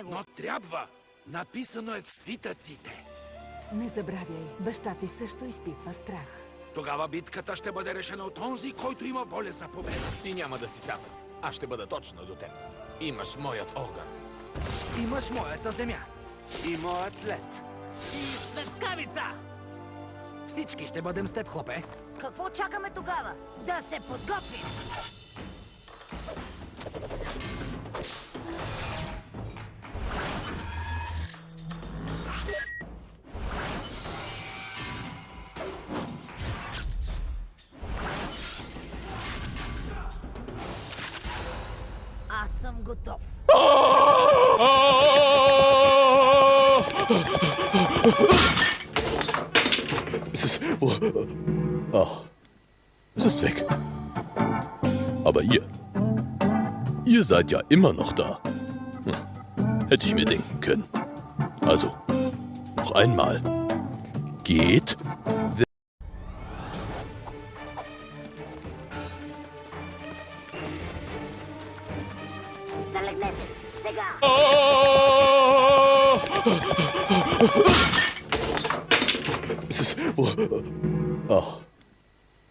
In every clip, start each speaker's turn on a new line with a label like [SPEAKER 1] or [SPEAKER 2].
[SPEAKER 1] него.
[SPEAKER 2] Но трябва. Написано е в свитъците.
[SPEAKER 3] Не забравяй, баща ти също изпитва страх.
[SPEAKER 2] Тогава битката ще бъде решена от онзи, който има воля за победа.
[SPEAKER 4] Ти няма да си сам. Аз ще бъда точно до теб. Имаш моят огън.
[SPEAKER 5] Имаш моята земя.
[SPEAKER 2] И моят лед.
[SPEAKER 5] И светкавица! Всички ще бъдем с теб, хлопе.
[SPEAKER 1] Какво чакаме тогава? Да се подготвим! Аз съм готов.
[SPEAKER 6] Es ist weg. Aber ihr seid ja immer noch da. Hätte ich mir denken können. Also, noch einmal. Geht.
[SPEAKER 1] Залегнете! Сега!
[SPEAKER 6] Es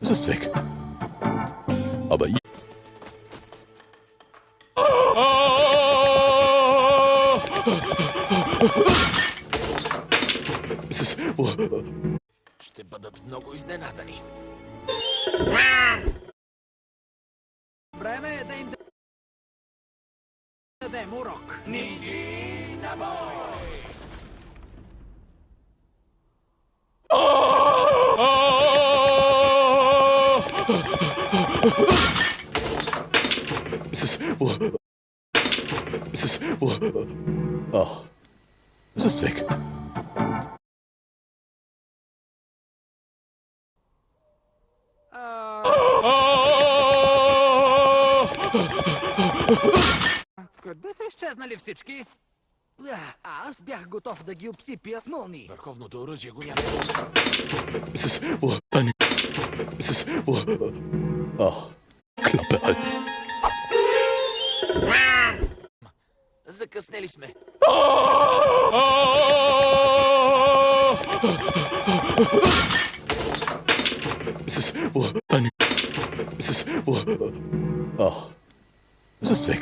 [SPEAKER 6] ist weg. Aber
[SPEAKER 4] Ще бъдат много изненадани.
[SPEAKER 5] Време е да им дадем урок.
[SPEAKER 2] Нижи на бой!
[SPEAKER 6] Es ist weg.
[SPEAKER 5] Къде са изчезнали всички? Аз бях готов да ги обсипя с мълни.
[SPEAKER 4] Върховното оръжие го няма.
[SPEAKER 6] Klappe halten.
[SPEAKER 4] Закъснели сме.
[SPEAKER 6] Es ist weg.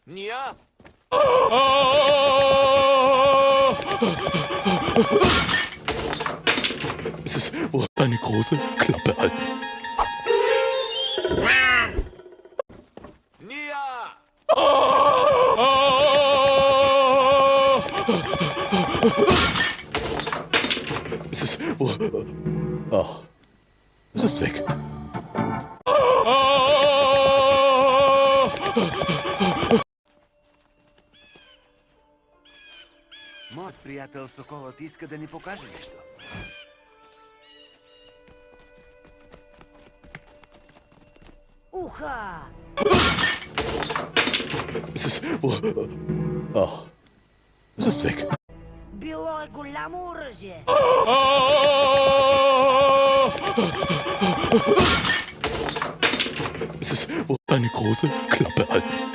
[SPEAKER 4] Ния!
[SPEAKER 6] Es ist eine große Klappe halten.
[SPEAKER 4] Ния!
[SPEAKER 6] Es ist es ist weg.
[SPEAKER 2] Моят приятел Соколът иска да ни покаже нещо.
[SPEAKER 1] Уха!
[SPEAKER 6] Es ist es ist weg.
[SPEAKER 1] Било е голямо оръжие.
[SPEAKER 6] Es ist eine große Klappe halten.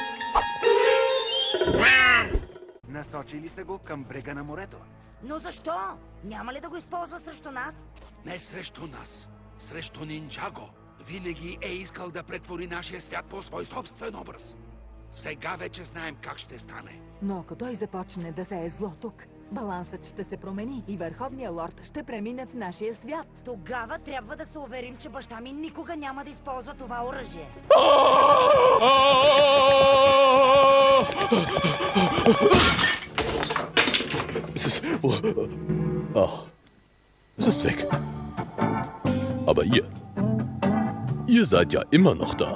[SPEAKER 2] Насочили са го към брега на морето.
[SPEAKER 1] Но защо? Няма ли да го използва срещу нас?
[SPEAKER 2] Не срещу нас, срещу Нинджаго. Винаги е искал да претвори нашия свят по свой собствен образ. Сега вече знаем как ще стане.
[SPEAKER 3] Но ако той започне да сее зло тук, балансът ще се промени и Върховният лорд ще премине в нашия свят.
[SPEAKER 1] Тогава трябва да се уверим, че баща ми никога няма да използва това оръжие.
[SPEAKER 6] Es ist es ist weg. Aber ihr seid ja immer noch da.